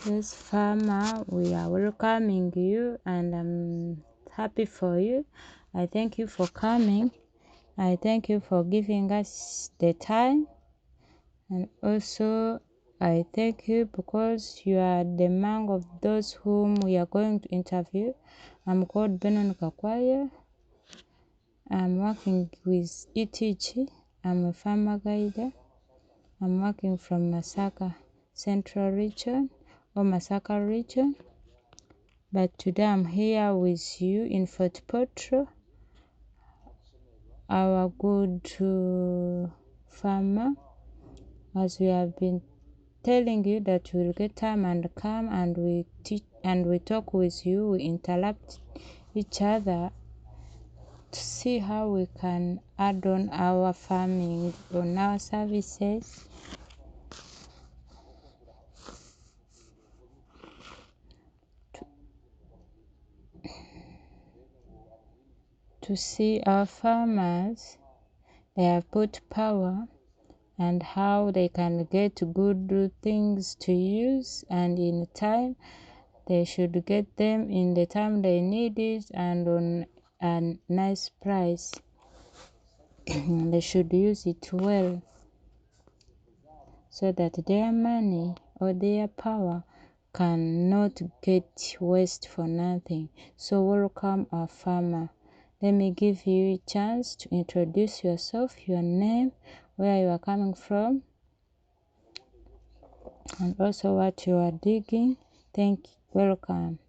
Yes, farmer, we are welcoming you and I'm happy for you. I thank you for coming. I thank you for giving us the time. And also, I thank you because you are the among of those whom we are going to interview. I'm called Benon Kakwaya. I'm working with ETG. I'm a farmer guide. I'm working from Masaka Central Region or Masaka Region. But today I'm here with you in Fort Potro, our good farmer, as we have been telling you that we'll get time and come and we teach and we talk with you, we interrupt each other to see how we can add on our farming, on our services. To see our farmers, they have put power and how they can get good things to use, and in time they should get them in the time they need it and on a nice price. They should use it well so that their money or their power cannot get waste for nothing. So welcome our farmer. Let me give you a chance to introduce yourself, your name, where you are coming from, and also what you are digging. Thank you. Welcome.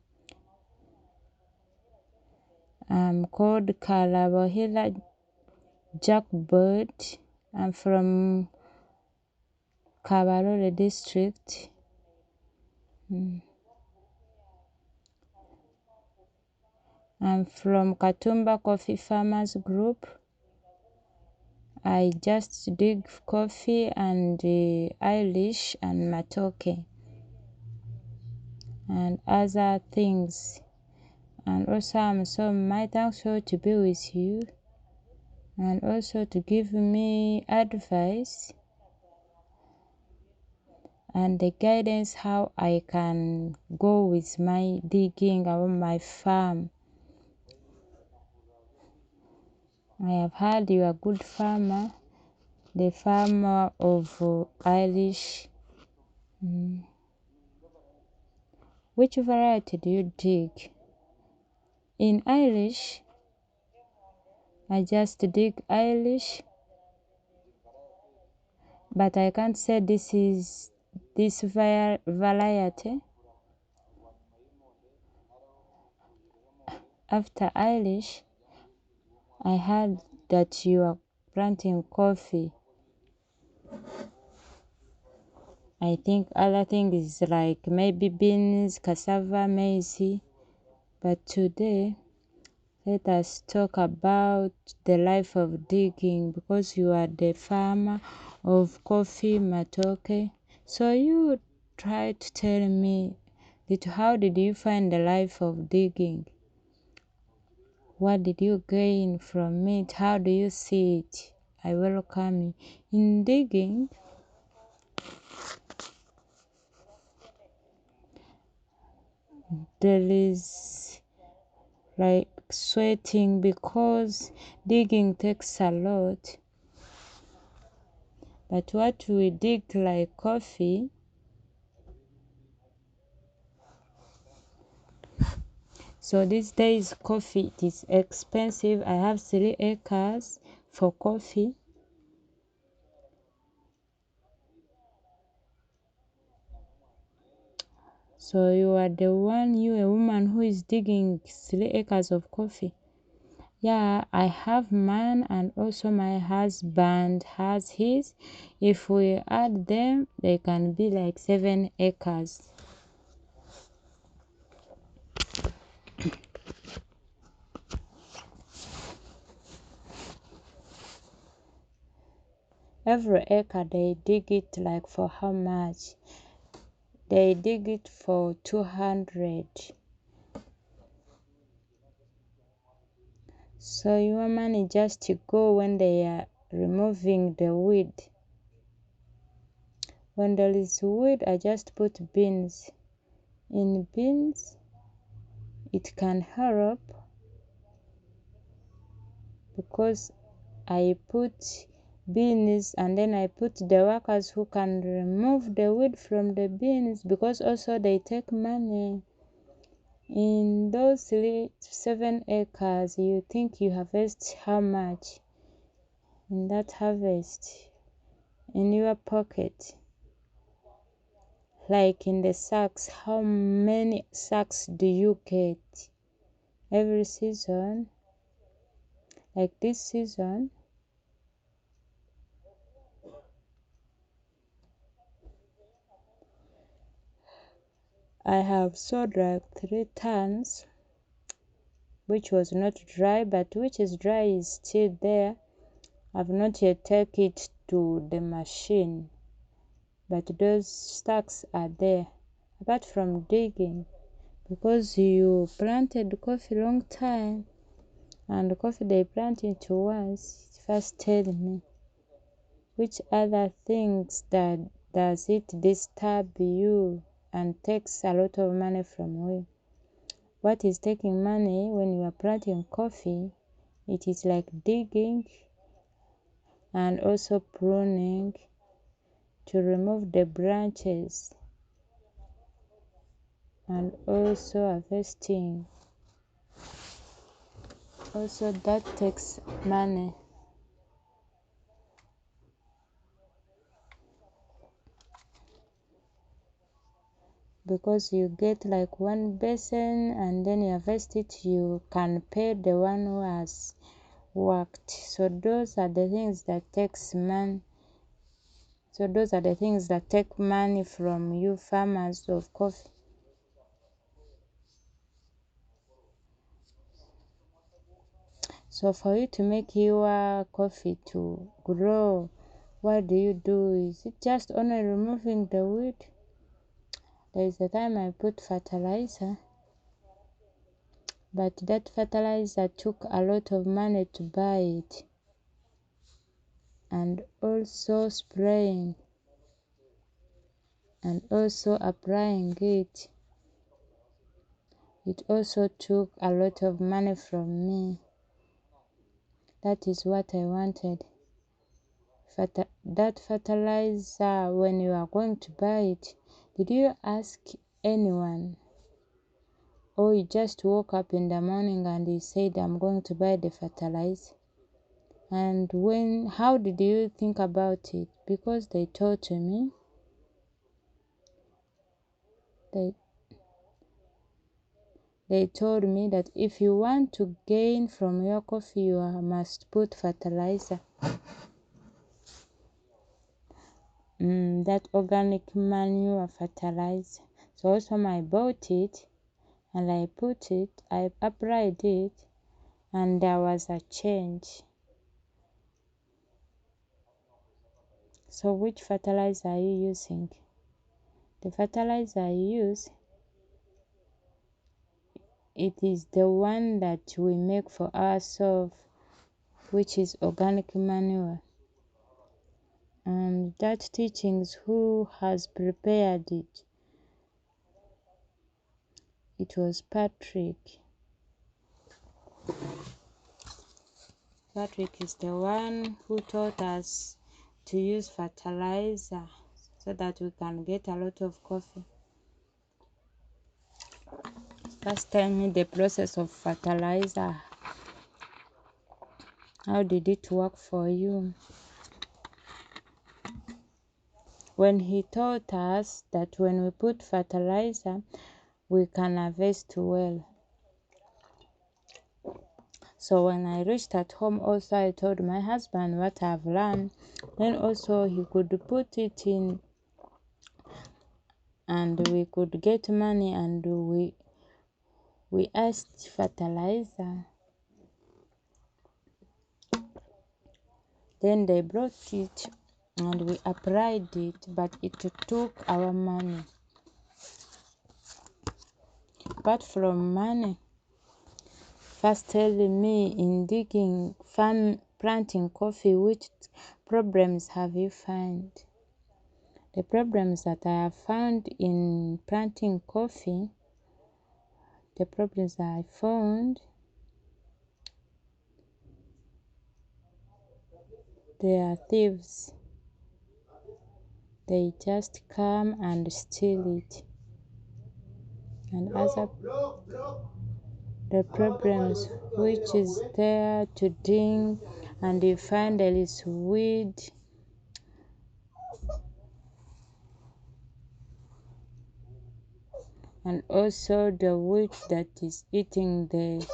I'm called Kabarole Jackobed. I'm from Kabarole district. I'm from Katumba Coffee Farmers Group. I just dig coffee and Irish and matoke and other things. And also I'm so my thankful to be with you and also to give me advice and the guidance how I can go with my digging on my farm. I have heard you are a good farmer, the farmer of Irish. Which variety do you dig? In Irish, I just dig Irish, but I can't say this is this variety. After Irish, I heard that you are planting coffee. I think other things like maybe beans, cassava, maize. But today, let us talk about the life of digging because you are the farmer of coffee, matoke. So you try to tell me that how did you find the life of digging? What did you gain from it? How do you see it? I welcome you. In digging, there is like sweating because digging takes a lot. But what we dig like coffee, so these days coffee it is expensive. I have 3 acres for coffee. So you are the one, you a woman who is digging 3 acres of coffee. Yeah, I have mine and also my husband has his. If we add them, they can be like 7 acres. Every acre they dig it like for how much? They dig it for 200. So your money just to go when they are removing the weed. When there is weed, I just put beans. in beans, it can help because I put beans and then I put the workers who can remove the weed from the beans, because also they take money. In those 7 acres, you think you harvest how much in that harvest in your pocket? Like in the sacks, how many sacks do you get every season? Like this season, I have sowed like 3 tons, which was not dry, but which is dry is still there. I've not yet taken it to the machine, but those stacks are there. Apart from digging, because you planted coffee long time, and the coffee they plant into once, first tell me which other things that does it disturb you and takes a lot of money from you. What is taking money when you are planting coffee? It is like digging and also pruning to remove the branches, and also harvesting. Also that takes money. Because you get like 1 basin and then you harvest it, you can pay the one who has worked. So those are the things that takes money. So those are the things that take money from you farmers of coffee. So for you to make your coffee to grow, what do you do? Is it just only removing the weed? There is a time I put fertilizer, but that fertilizer took a lot of money to buy it. And also spraying and also applying it. It also took a lot of money from me. That is what I wanted. That fertilizer, when you are going to buy it, did you ask anyone? Or you just woke up in the morning and you said, I'm going to buy the fertilizer? And how did you think about it? Because they told me, they told me that if you want to gain from your coffee, you must put fertilizer. That organic manure fertilizer. So also I bought it and I applied it, and there was a change. So which fertilizer are you using? The fertilizer I use, it is the one that we make for ourselves, which is organic manure. And that teachings, who has prepared it? It was Patrick. Patrick is the one who taught us to use fertilizer so that we can get a lot of coffee. First tell me the process of fertilizer. How did it work for you? When he taught us that when we put fertilizer, we can harvest well. So when I reached at home, also I told my husband what I've learned. Then also he could put it in and we could get money, and we asked fertilizer. Then they brought it and we applied it, but it took our money. Apart from money, first tell me, in digging, planting coffee, which problems have you found? The problems that I have found in planting coffee, the problems that I found, they are thieves. They just come and steal it. And other the problems which is there to drink, and you find there is weed. And also the witch that is eating the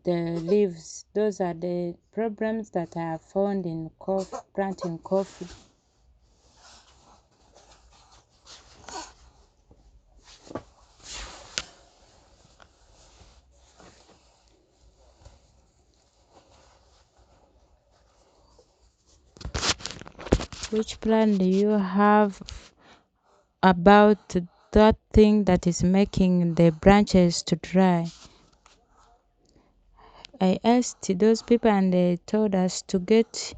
leaves. Those are the problems that I have found in planting coffee. Which plan do you have about that thing that is making the branches to dry? I asked those people and they told us to get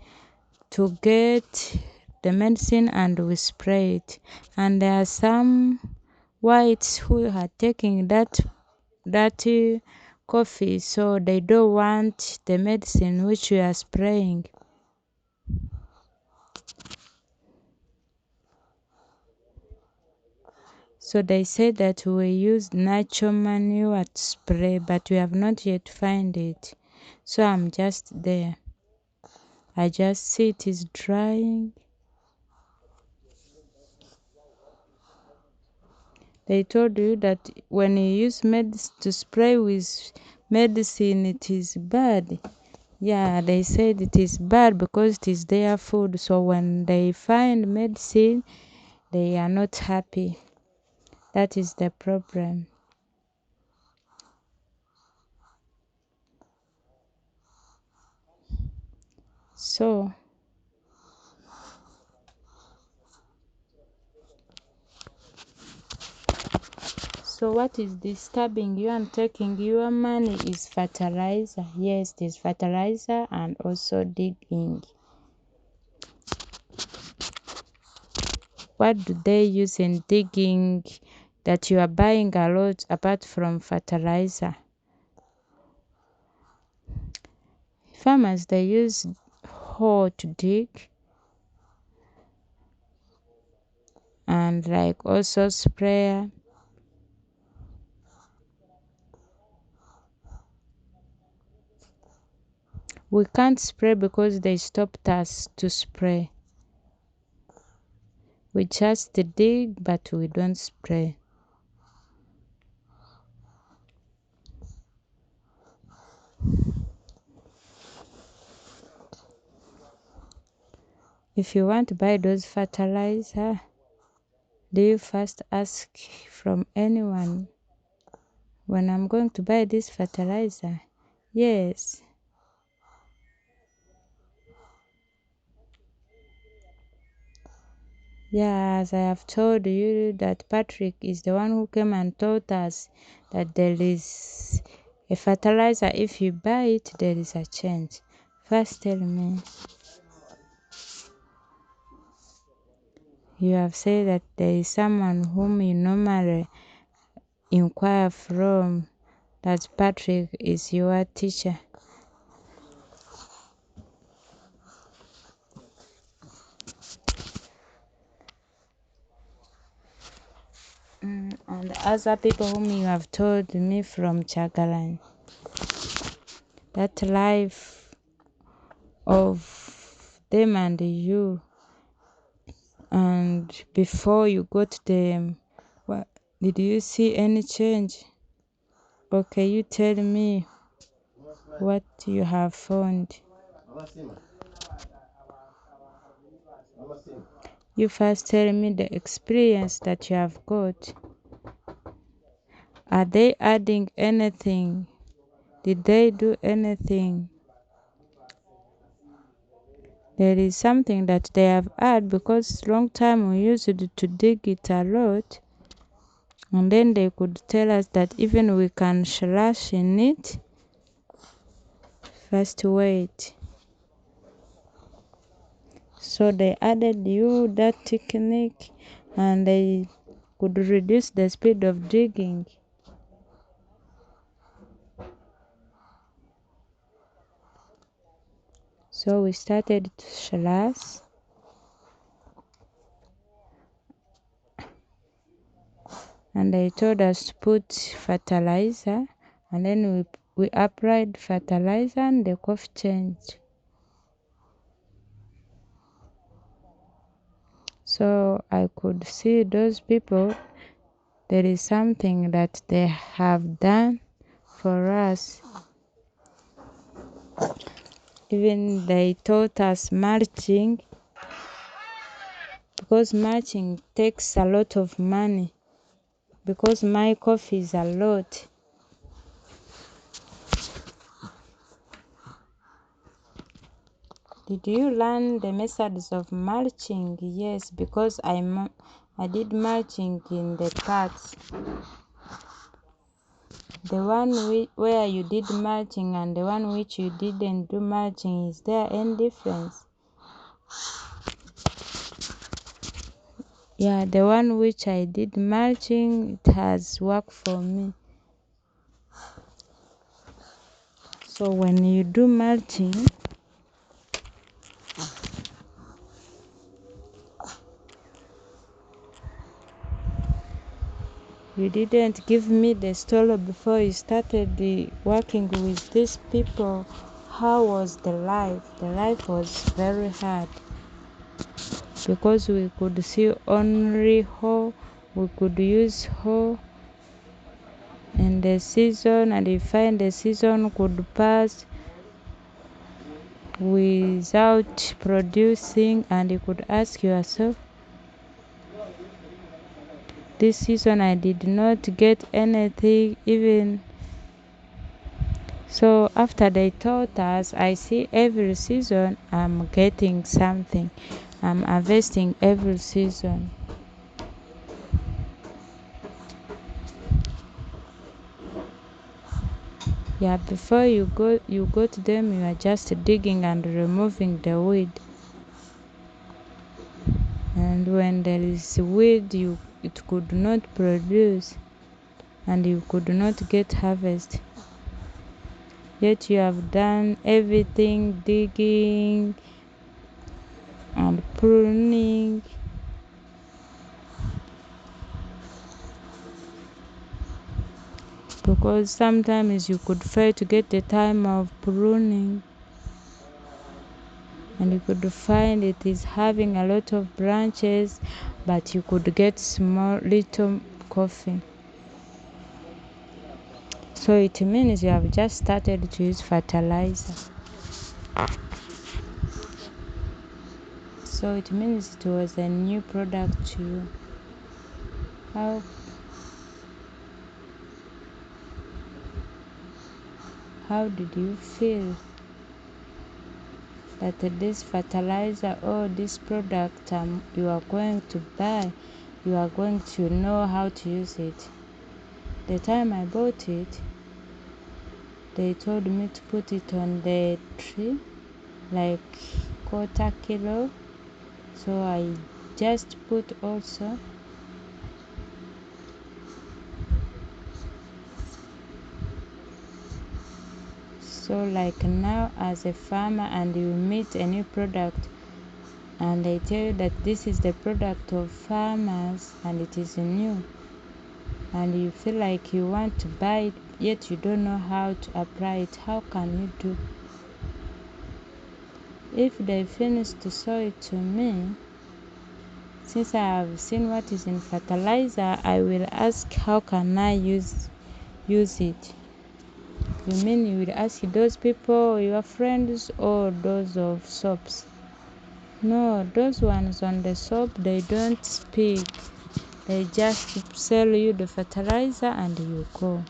the medicine and we spray it. And there are some whites who are taking that coffee, so they don't want the medicine which we are spraying. So they say that we use natural manure to spray, but we have not yet found it. So I'm just there. I just see it is drying. They told you that when you use to spray with medicine, it is bad. Yeah, they said it is bad because it is their food. So when they find medicine, they are not happy. That is the problem. So what is disturbing you and taking your money is fertilizer. Yes, this fertilizer and also digging. What do they use in digging that you are buying a lot apart from fertilizer? Farmers, they use hoe to dig and like also sprayer. We can't spray because they stopped us to spray. We just dig, but we don't spray. If you want to buy those fertilizer, do you first ask from anyone when I'm going to buy this fertilizer? Yes. Yeah, as I have told you that Patrick is the one who came and taught us that there is a fertilizer. If you buy it, there is a change. First tell me. You have said that there is someone whom you normally inquire from, that Patrick is your teacher. And other people whom you have told me from Chagalan, that life of them and you, and before you got them, what did you see any change? Okay, you tell me what you have found. You first tell me the experience that you have got. Are they adding anything? Did they do anything? There is something that they have added, because long time we used to dig it a lot, and then they could tell us that even we can slash in it. First wait. So they added that technique, and they could reduce the speed of digging. So we started to slash, and they told us to put fertilizer, and then we applied fertilizer and the coffee changed. So I could see those people, there is something that they have done for us. Even they taught us mulching, because mulching takes a lot of money, because my coffee is a lot. Did you learn the methods of mulching? Yes, because I did mulching in the parts. The one where you did mulching and the one which you didn't do mulching, is there any difference? Yeah, the one which I did mulching, it has worked for me. So when you do mulching, you didn't give me the story before you started working with these people. How was the life? The life was very hard, because we could see only hoe, we could use hoe in the season, and if the season could pass without producing, and you could ask yourself, this season I did not get anything even. So after they taught us, I see every season I'm getting something. I'm harvesting every season. Yeah, before you go to them, you are just digging and removing the weed. And when there is weed, it could not produce, and you could not get harvest. Yet you have done everything, digging and pruning. Because sometimes you could fail to get the time of pruning, and you could find it is having a lot of branches, but you could get small little coffee. So it means you have just started to use fertilizer. So it means it was a new product to you. How did you feel that this fertilizer or this product you are going to buy, you are going to know how to use it? The time I bought it, they told me to put it on the tree, like quarter kilo. So I just put also. So like now as a farmer, and you meet a new product, and they tell you that this is the product of farmers and it is new, and you feel like you want to buy it, yet you don't know how to apply it, how can you do? If they finish to show it to me, since I have seen what is in fertilizer, I will ask, how can I use it? You mean you will ask those people, your friends, or those of soaps? No, those ones on the soap, they don't speak. They just sell you the fertilizer and you go.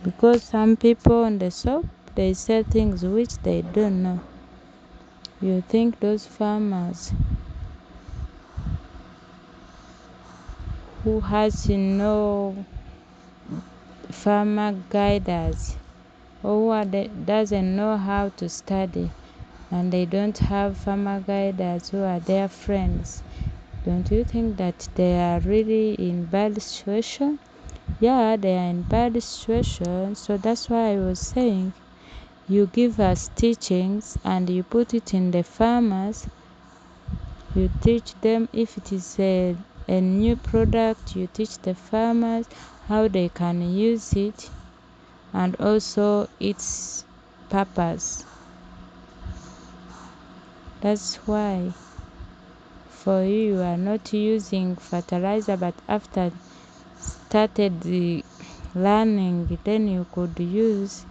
Because some people on the soap, they sell things which they don't know. You think those farmers who has no farmer guiders, or who doesn't know how to study, and they don't have farmer guiders who are their friends, don't you think that they are really in bad situation? Yeah, they are in bad situation. So that's why I was saying, you give us teachings and you put it in the farmers. You teach them if it is a new product, you teach the farmers how they can use it and also its purpose. That's why for you are not using fertilizer, but after started the learning, then you could use.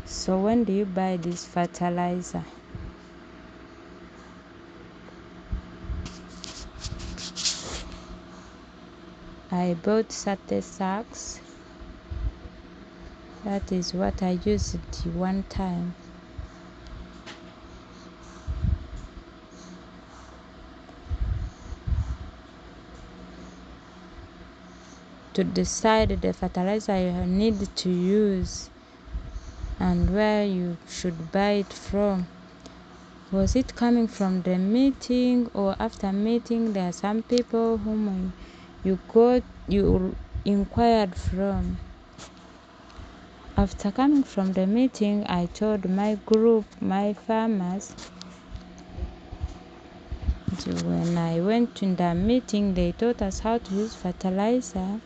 So when do you buy this fertilizer? I bought 30 sacks. That is what I used one time. To decide the fertilizer you need to use and where you should buy it from. Was it coming from the meeting, or after meeting there are some people whom you inquired from? After coming from the meeting, I told my group, my farmers. When I went to the meeting, they taught us how to use fertilizer.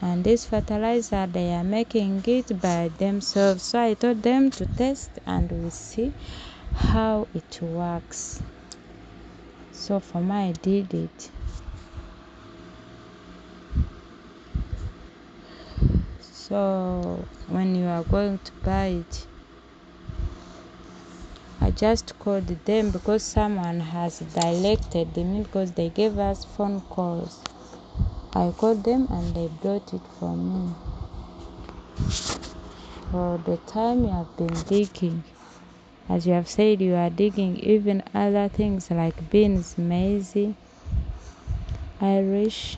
And this fertilizer, they are making it by themselves. So I told them to test and we see how it works. So for me, I did it. So when you are going to buy it, I just called them because someone has directed me, because they gave us phone calls. I called them and they brought it for me. For the time you have been digging, as you have said, you are digging even other things like beans, maize, Irish.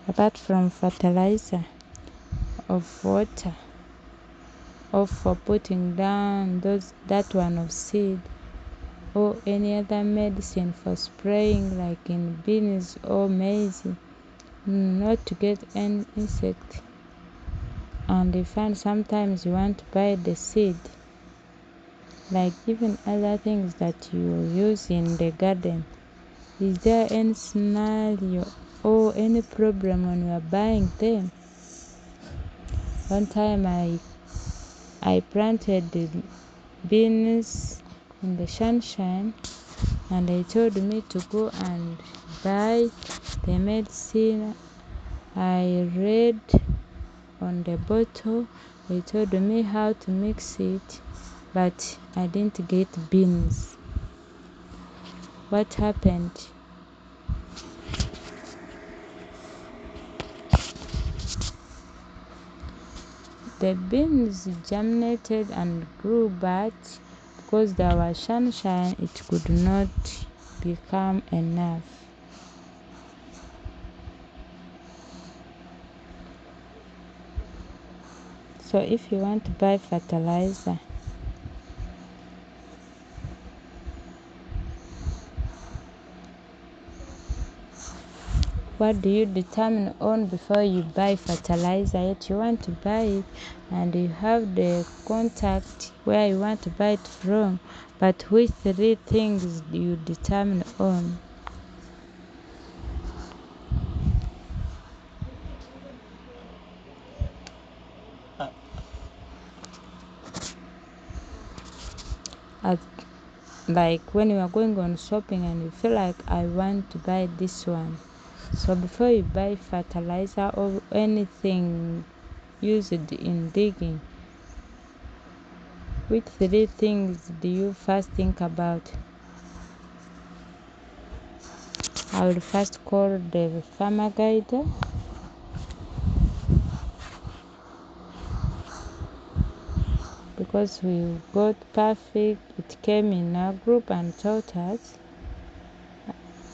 Apart from fertilizer of water, or for putting down that one of seed, or any other medicine for spraying like in beans or maize, not to get any insect. And you find sometimes you want to buy the seed, like even other things that you use in the garden. Is there any scenario or any problem when you are buying them? One time I planted the beans in the sunshine, and they told me to go and buy the medicine. I read on the bottle, they told me how to mix it, but I didn't get beans. What happened? The beans germinated and grew, but because there was sunshine, it could not become enough. So if you want to buy fertilizer, what do you determine on before you buy fertilizer? Yet you want to buy it and you have the contact where you want to buy it from, but which 3 things do you determine on? Like when you are going on shopping and you feel like, I want to buy this one. So before you buy fertilizer or anything used in digging, which 3 things do you first think about? I will first call the farmer guide, because we got perfect. It came in our group and taught us.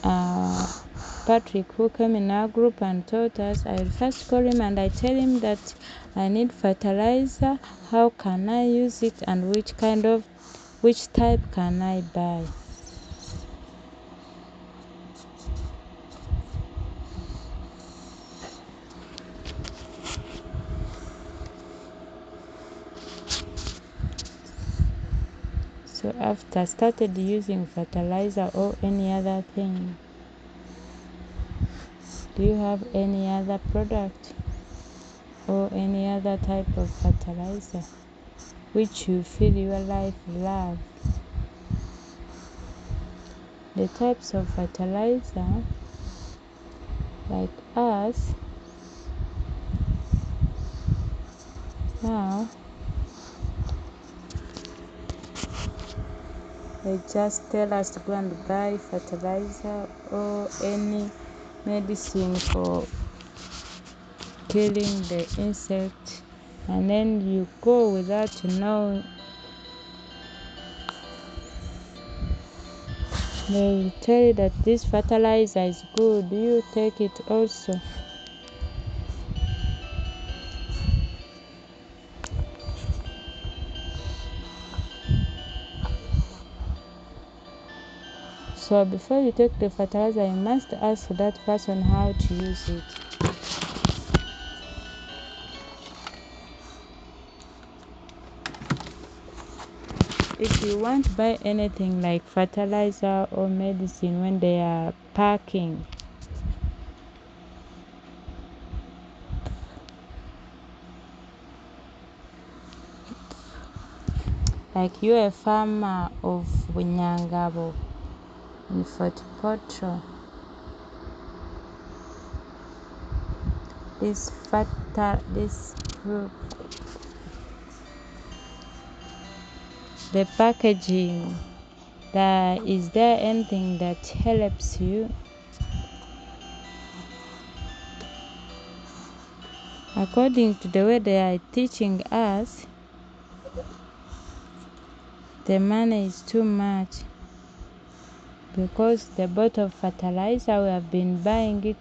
Patrick, who came in our group and taught us, I will first call him and I tell him that I need fertilizer. How can I use it and which type can I buy? So after I started using fertilizer or any other thing, do you have any other product or any other type of fertilizer which you feel your life love? The types of fertilizer, like us, now they just tell us to go and buy fertilizer or any medicine for killing the insect, and then you go without knowing. They will tell you that this fertilizer is good, you take it also. So before you take the fertilizer, you must ask that person how to use it. If you want to buy anything like fertilizer or medicine when they are packing, like you're a farmer of Bunyangabo in Fort Potro, the packaging, is there anything that helps you? According to the way they are teaching us, the money is too much, because the bottle of fertilizer we have been buying it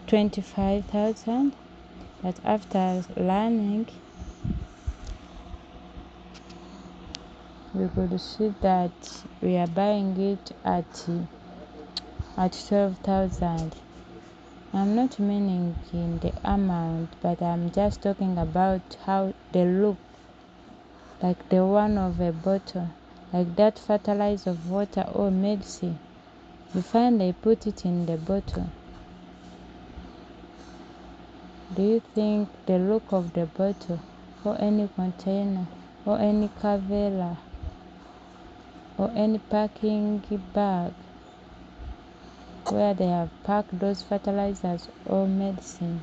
25,000, but after learning we could see that we are buying it at 12,000. I'm not meaning in the amount, but I'm just talking about how they look, like the one of a bottle, like that fertilizer of water or medicine. You find they put it in the bottle. Do you think the look of the bottle or any container or any cavella or any packing bag where they have packed those fertilizers or medicine,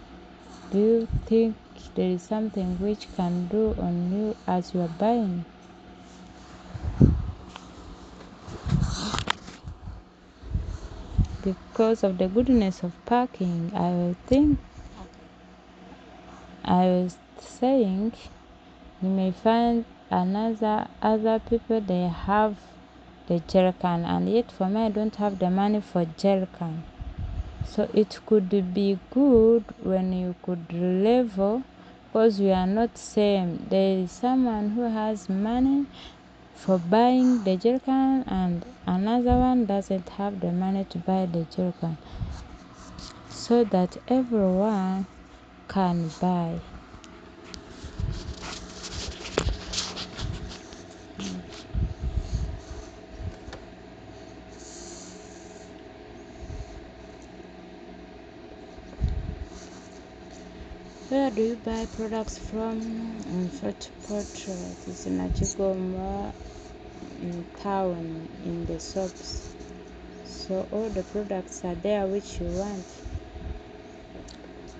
do you think there is something which can do on you as you are buying? Because of the goodness of packing, I was saying, you may find other people, they have the jerrycan, and yet for me I don't have the money for jerrycan. So it could be good when you could level, because we are not same. There is someone who has money for buying the jerrycan and another one doesn't have the money to buy the jerrycan, so that everyone can buy. Where do you buy products from? In Fort Potro, it is in Jackobed town, in the shops. So all the products are there which you want.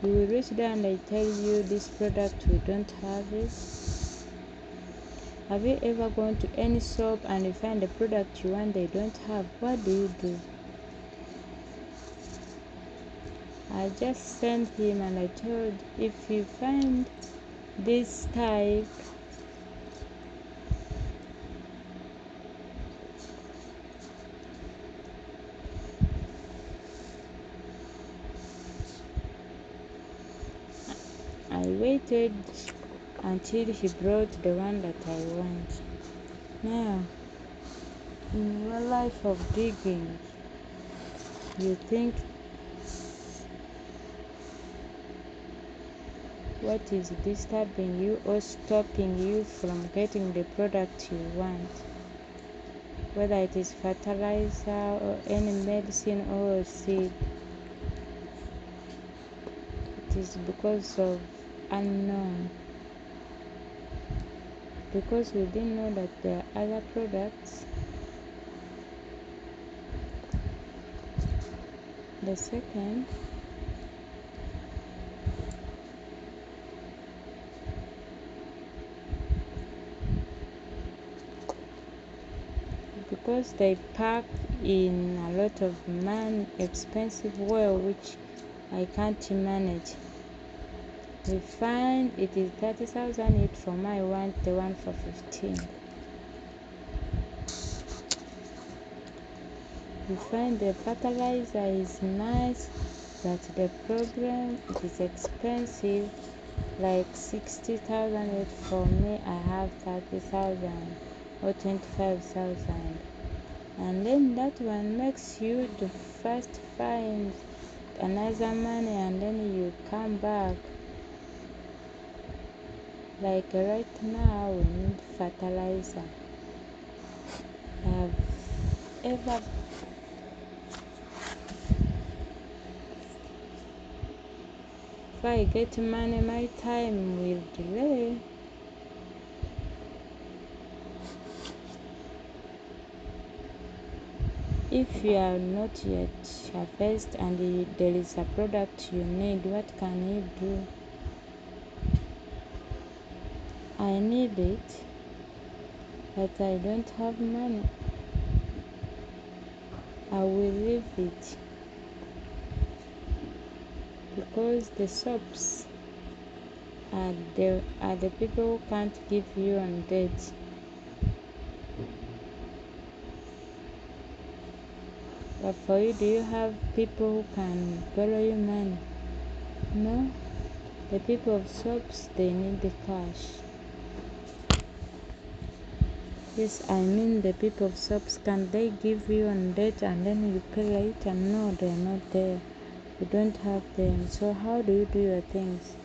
You will reach there and they tell you this product we don't have it. Have you ever gone to any shop and you find the product you want they don't have? What do you do? I just sent him and I told, if you find this type, I waited until he brought the one that I want. Now, in your life of digging, you think what is disturbing you or stopping you from getting the product you want, whether it is fertilizer or any medicine or a seed. It is because of unknown, because we didn't know that there are other products. The second, because they pack in a lot of expensive oil which I can't manage. We find it is 30,000 each for my want the one for 15. We find the fertilizer is nice, but the problem, it is expensive, like 60,000 each. For me, I have 30,000 or 25,000. And then that one makes you to first find another money, and then you come back. Like right now, we need fertilizer. Have ever if I get money, my time will delay. If you are not yet harvest and there is a product you need, what can you do? I need it, but I don't have money. I will leave it, because the shops are the people who can't give you on date. But for you, do you have people who can borrow you money? No. The people of shops, they need the cash. Yes, I mean the people of shops, can they give you on date and then you pay later? No, they are not there. You don't have them. So how do you do your things?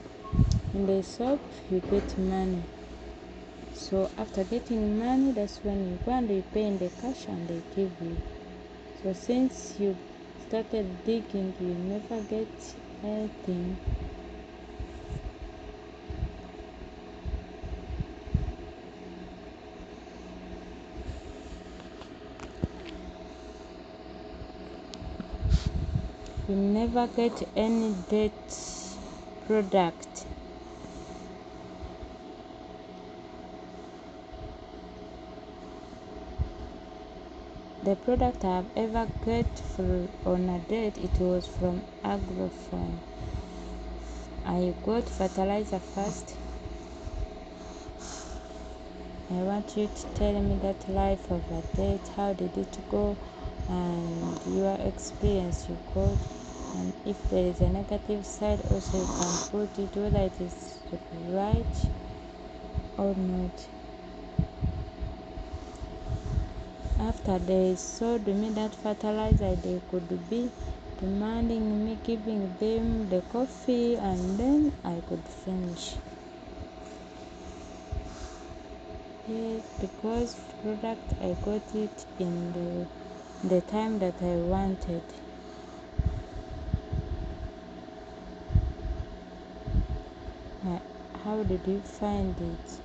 In the shop, you get money. So after getting money, that's when you go and you pay in the cash and they give you. So since you started digging, you never get anything. You never get any debt product. The product I have ever got on a date, it was from Agrophone. I got fertilizer first. I want you to tell me that life of a date, how did it go, and your experience you got, and if there is a negative side also you can put it, whether it is right or not. After they sold me that fertilizer, they could be demanding me giving them the coffee, and then I could finish. Yes, because product I got it in the time that I wanted. How did you find it?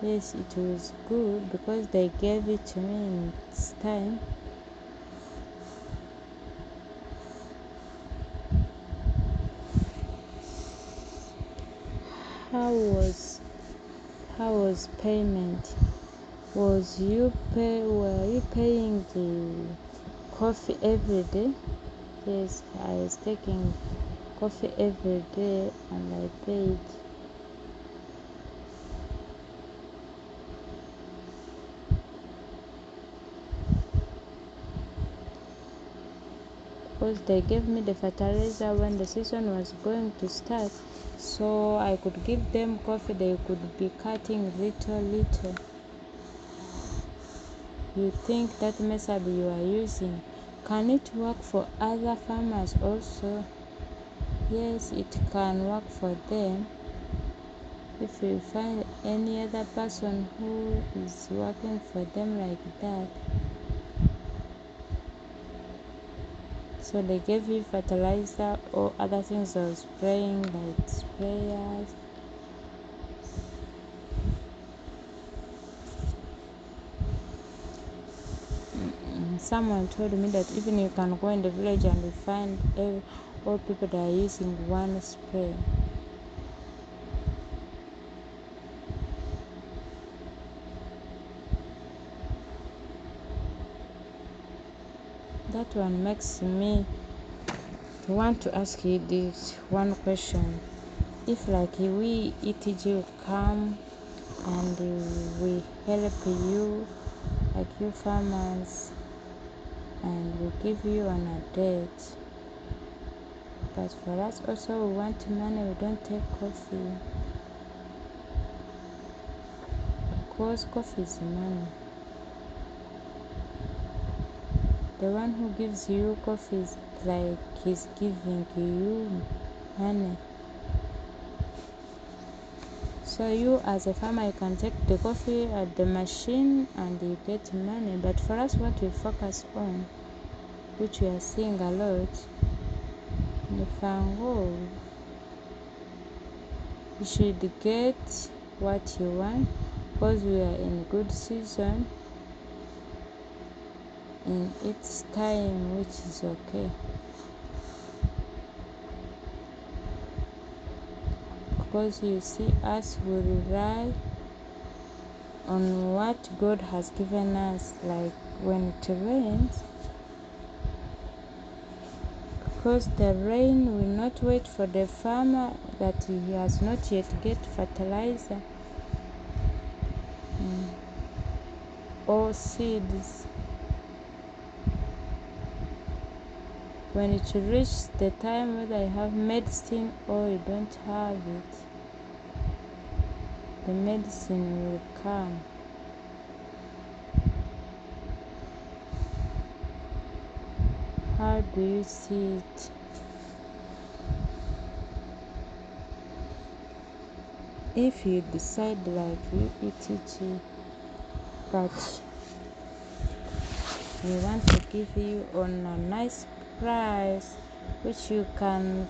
Yes, it was good because they gave it to me in its time. How was payment? Were you paying the coffee every day? Yes, I was taking coffee every day and I paid. because they gave me the fertilizer when the season was going to start, so I could give them coffee. They could be cutting little. You think that method you are using, can it work for other farmers also? Yes, it can work for them. If you find any other person who is working for them like that, so they gave you fertilizer or other things of spraying, like sprayers. Someone told me that even you can go in the village and you find all people that are using one spray. That one makes me want to ask you this one question. If like we ETG come and we help you, like you farmers, and we give you on a date, but for us also we want money, we don't take coffee, because coffee is money. The one who gives you coffee is like he's giving you money. So you as a farmer, you can take the coffee at the machine and you get money. But for us, what we focus on, which we are seeing a lot, you should get what you want, because we are in good season, in its time, which is okay. Because you see, us, we rely on what God has given us, like when it rains, because the rain will not wait for the farmer that he has not yet get fertilizer or seeds. When it reaches the time whether I have medicine or you don't have it, the medicine will come. How do you see it? If you decide like you ETG, but we want to give you on a nice price, which can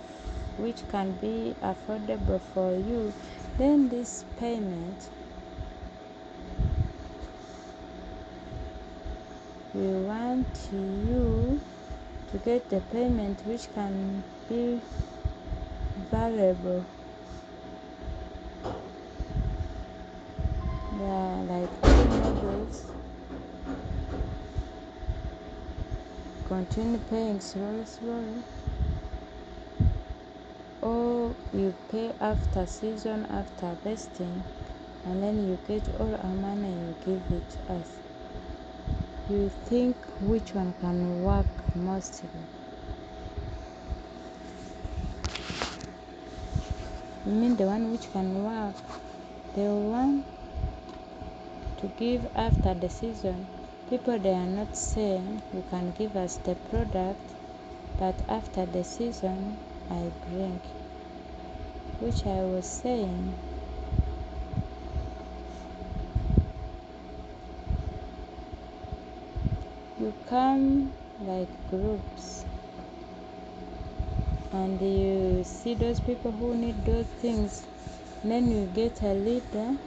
be affordable for you, then this payment, we want you to get the payment which can be valuable. Yeah, like 2 models. Continue paying slowly, or you pay after season, after harvesting, and then you get all our money, you give it to us. You think which one can work mostly? You mean the one which can work? The one to give after the season. People, they are not saying you can give us the product, but after the season I bring, which I was saying, you come like groups and you see those people who need those things, then you get a leader,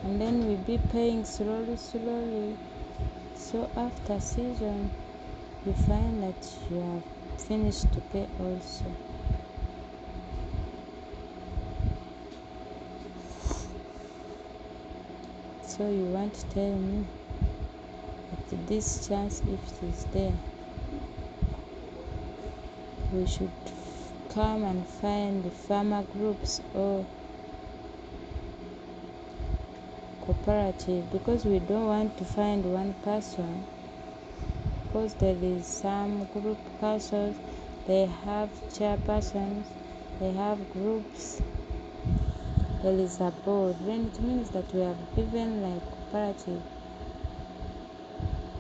and then we be paying slowly. So after season, you find that you have finished to pay also. So you want to tell me that this chance, if it is there, we should come and find the farmer groups or cooperative, because we don't want to find one person because there is some group councils, they have chairpersons, they have groups, there is a board. Then it means that we have given like cooperative.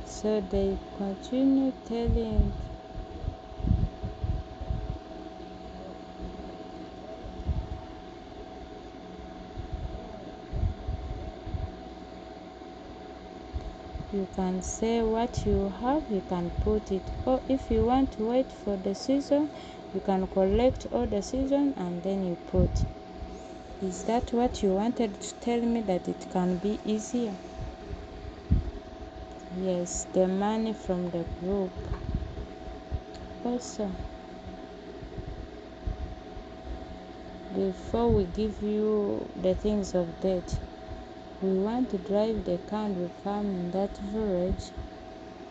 So they continue telling you can say what you have, you can put it, or if you want to wait for the season, you can collect all the season and then you put. Is that what you wanted to tell me, that it can be easier? Yes, the money from the group. Also, before we give you the things of debt, we want to drive the car. We come in that village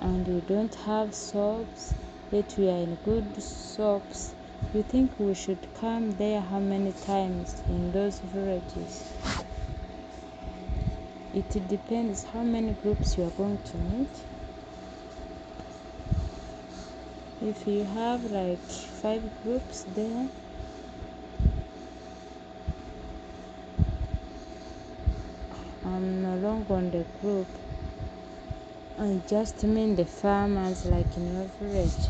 and we don't have soaps, yet we are in good soaps. You think we should come there how many times in those villages? It depends how many groups you are going to meet. If you have like 5 groups there, I'm no longer on the group. I just mean the farmers like in your village.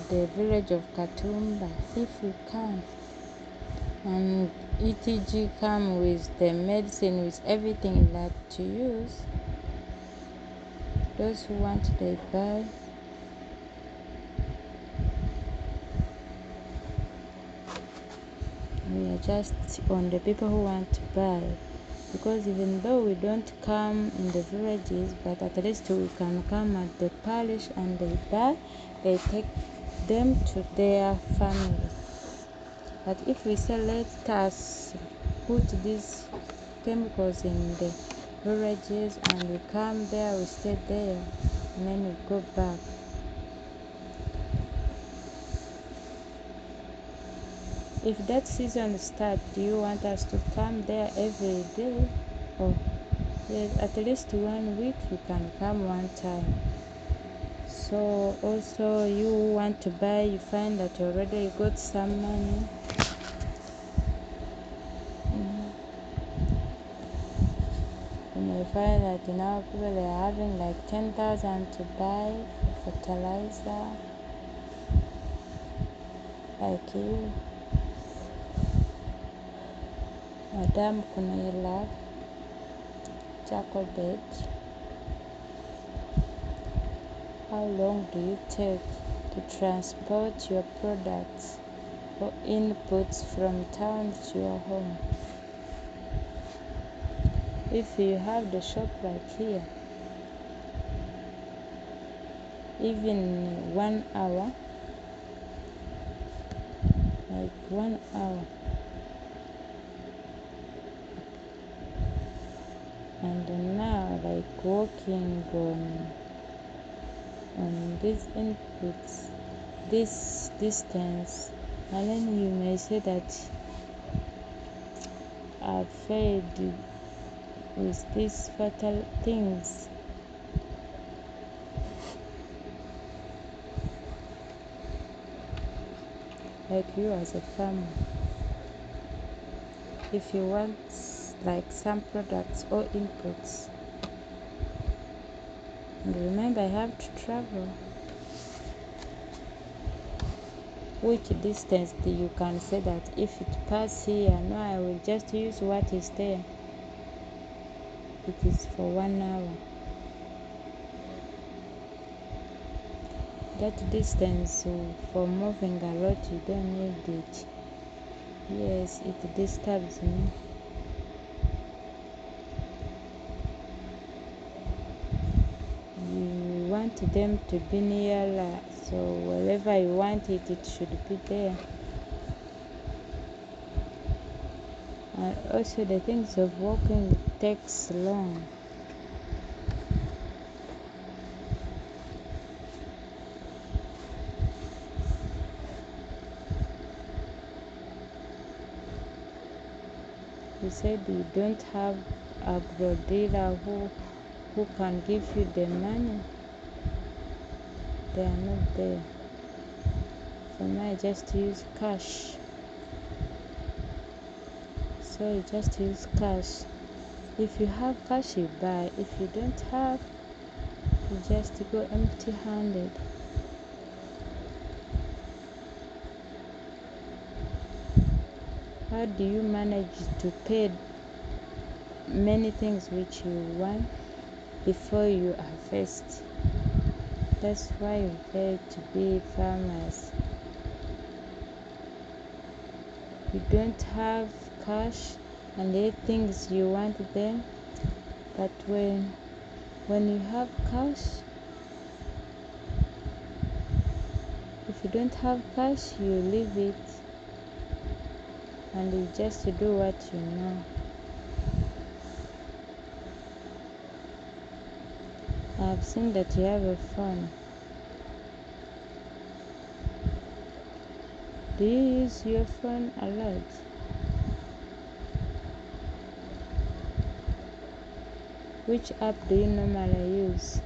The village of Katumba, if you come and ETG come with the medicine, with everything that to use, those who want they buy. We are just on the people who want to buy, because even though we don't come in the villages, but at least we can come at the parish and they buy, they take them to their family. But if we say let us put these chemicals in the villages and we come there, we stay there, and then we go back, if that season starts, do you want us to come there every day? Or yes, at least 1 week you can come one time. So also you want to buy, you find that you already got some money. You may find that now people are having like 10,000 to buy fertilizer, like you, Madam Kunihira, Jackobed. How long do you take to transport your products or inputs from town to your home? If you have the shop like here, even 1 hour, like 1 hour, and now like working on these inputs, this distance, and then you may say that I've failed with these fatal things. Like you as a farmer, if you want like some products or inputs, and remember I have to travel, which distance do you can say that if it pass here, no, I will just use what is there. It is for 1 hour. That distance for moving a lot, you don't need it. Yes, it disturbs me. You want them to be nearer, so wherever you want it, it should be there. And also the things of walking takes long. You said you don't have a dealer who who can give you the money, they are not there. For me, I just use cash. So you just use cash. If you have cash, you buy. If you don't have, you just go empty-handed. How do you manage to pay many things which you want before you harvest? That's why you have to be farmers. You don't have cash and the things you want them, but when you have cash, if you don't have cash, you leave it and you just do what you know. I have seen that you have a phone. Do you use your phone a lot? Which app do you normally use?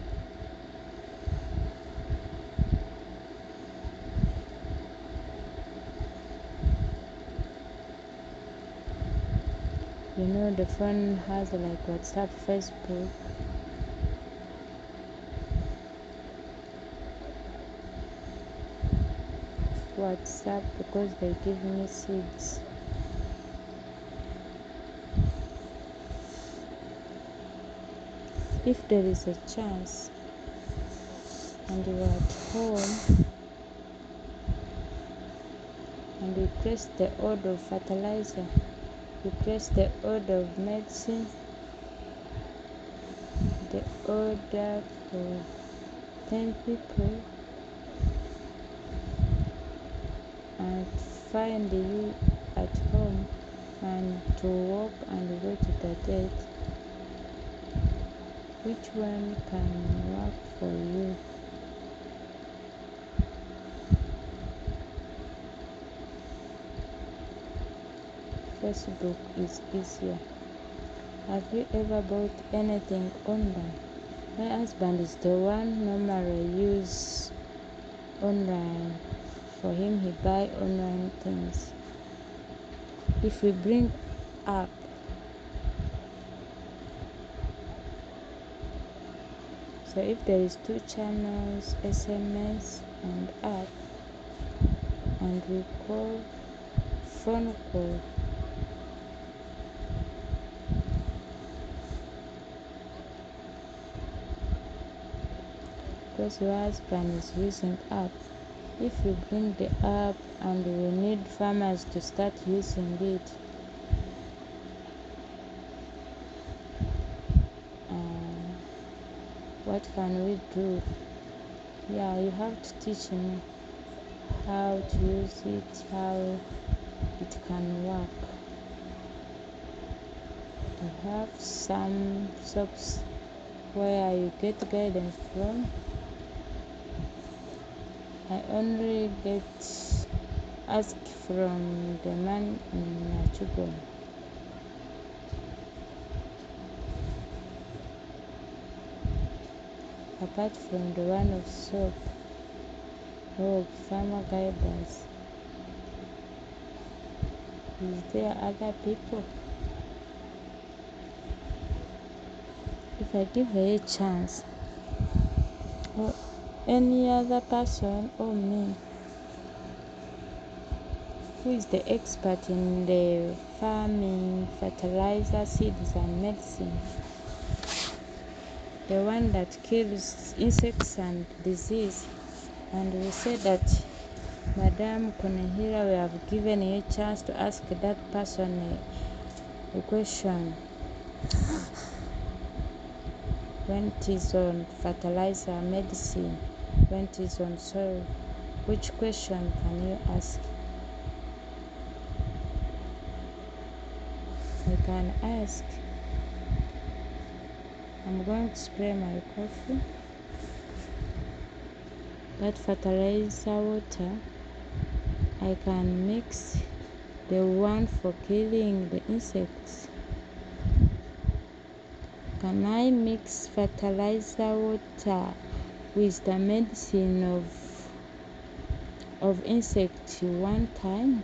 You know the phone has like WhatsApp, Facebook. WhatsApp because they give me seeds. If there is a chance and you are at home and you press the order of fertilizer, you press the order of medicine, the order for 10 people, and find you at home and to walk and go to the date, which one can work for you? Facebook is easier. Have you ever bought anything online? My husband is the one normally use online. For him, he buy online things. If we bring up so if there is 2 channels, SMS and app, and we call phone call, because your husband is using app. If we bring the app and we need farmers to start using it, what can we do? Yeah, you have to teach him how to use it, how it can work. You have some shops where you get guidance from. I only get asked from the man in Jackobed. Apart from the one of soap or farmer guidance, is there other people? If I give her a chance, or any other person or me, who is the expert in the farming, fertilizer, seeds and medicine, the one that kills insects and disease, and we say that Madam Kunihira, we have given you a chance to ask that person a question. When it is on fertilizer, medicine, when it is on soil, which question can you ask? I can ask, I'm going to spray my coffee. That fertilizer water, I can mix the one for killing the insects. Can I mix fertilizer water with the medicine of insect one time?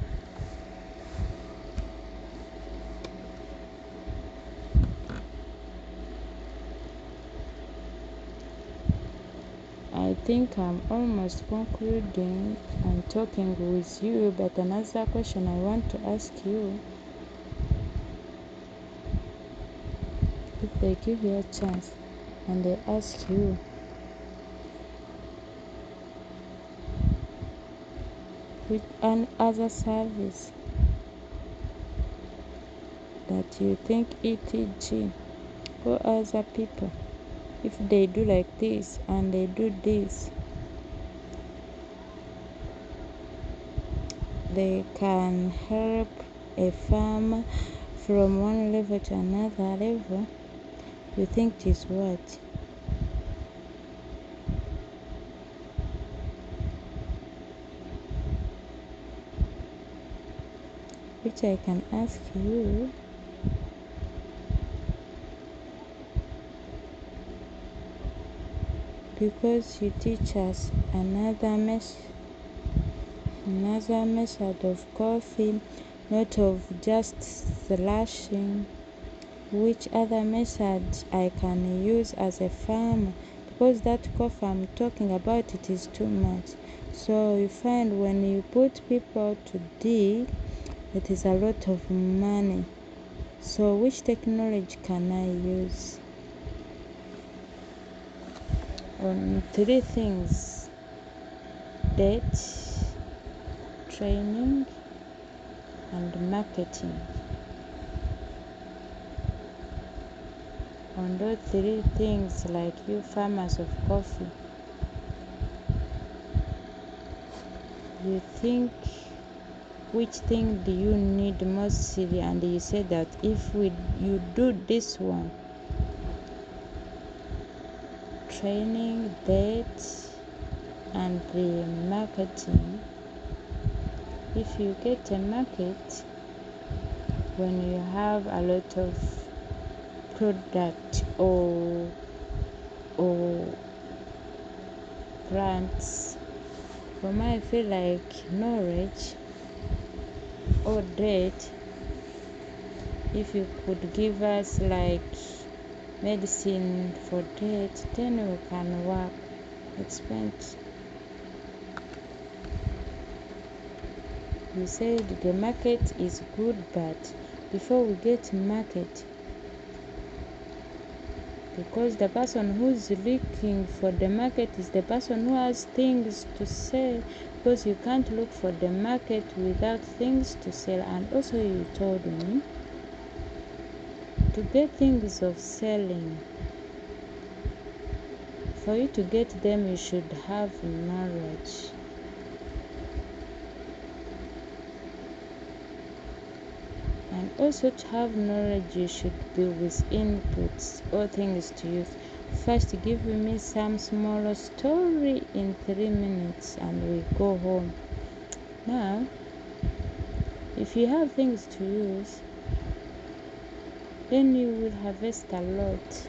I think I'm almost concluding and talking with you, but another question I want to ask you, if they give you a chance and they ask you, with an other service that you think ETG or other people, if they do like this and they do this, they can help a farmer from one level to another level, you think it is what? Which I can ask you, because you teach us another method of coffee, not of just slashing. Which other method I can use as a farmer? Because that coffee I'm talking about, it is too much. So you find when you put people to dig, it is a lot of money. So which technology can I use? On 3 things: date, training, and marketing. On those 3 things, like you farmers of coffee, you think which thing do you need mostly? And you say that if you do this one, training, date, and the marketing, if you get a market, when you have a lot of product or plants, for me I feel like knowledge or date, if you could give us like medicine for date, then we can work. Explain. You said the market is good, but before we get market, because the person who's looking for the market is the person who has things to sell, because you can't look for the market without things to sell. And also you told me to get things of selling, for you to get them you should have knowledge. And also to have knowledge you should be with inputs or things to use. First give me some small story in 3 minutes and we go home. Now if you have things to use, then you will harvest a lot.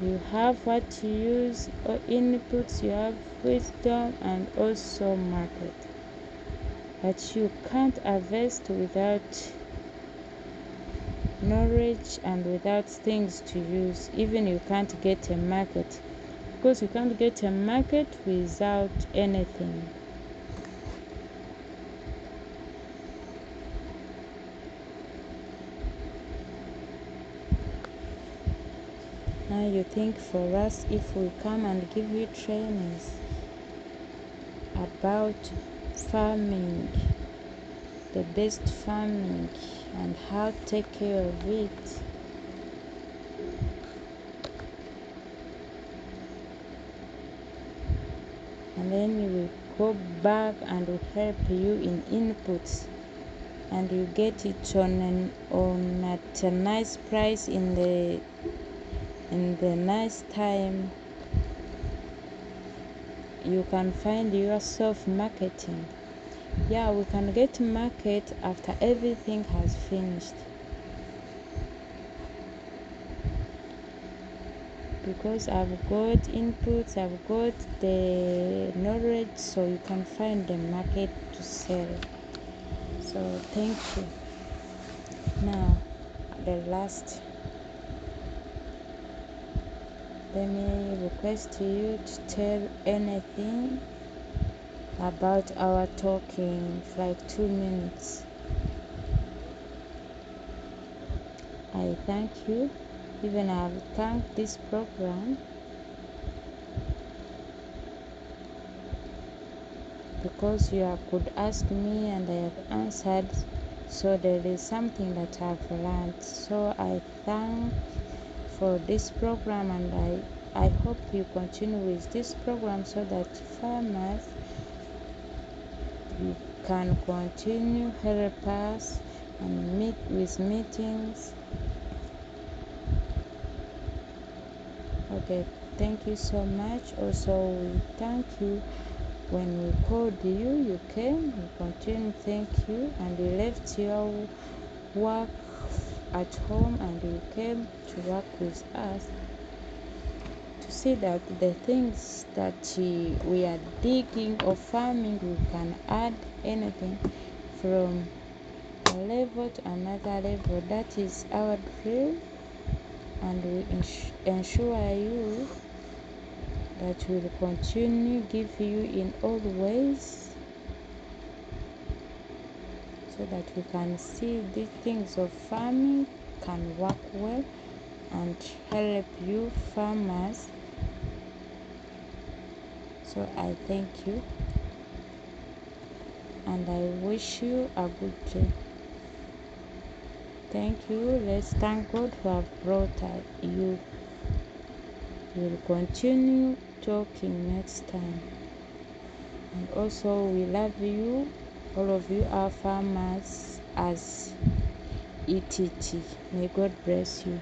You have what to use or inputs, you have wisdom and also market. But you can't harvest without knowledge and without things to use. Even you can't get a market, because you can't get a market without anything. Now you think for us, if we come and give you trainings about farming, the best farming and how to take care of it, and then we will go back and will help you in inputs, and you get it on at a nice price in the nice time, you can find yourself marketing. Yeah, we can get market after everything has finished. because I've got inputs, I've got the knowledge, so you can find the market to sell. So thank you. Now the last, let me request you to tell anything about our talking, like 2 minutes. I thank you. Even I have thanked this program because you could ask me and I have answered. So there is something that I've learned. So I thank for this program, and I hope you continue with this program so that farmers, you can continue help us and meet with meetings. Okay, thank you so much. Also, we thank you when we called you, you came. We continue thank you, and you left your work at home and you came to work with us to see that the things that we are digging or farming, we can add anything from a level to another level. That is our dream, and we ensure you that we will continue give you in all ways, so that we can see these things of farming can work well and help you farmers. So I thank you and I wish you a good day. Thank you. Let's thank God who have brought you. We'll continue talking next time. And also we love you, all of you are farmers as ETT. May God bless you.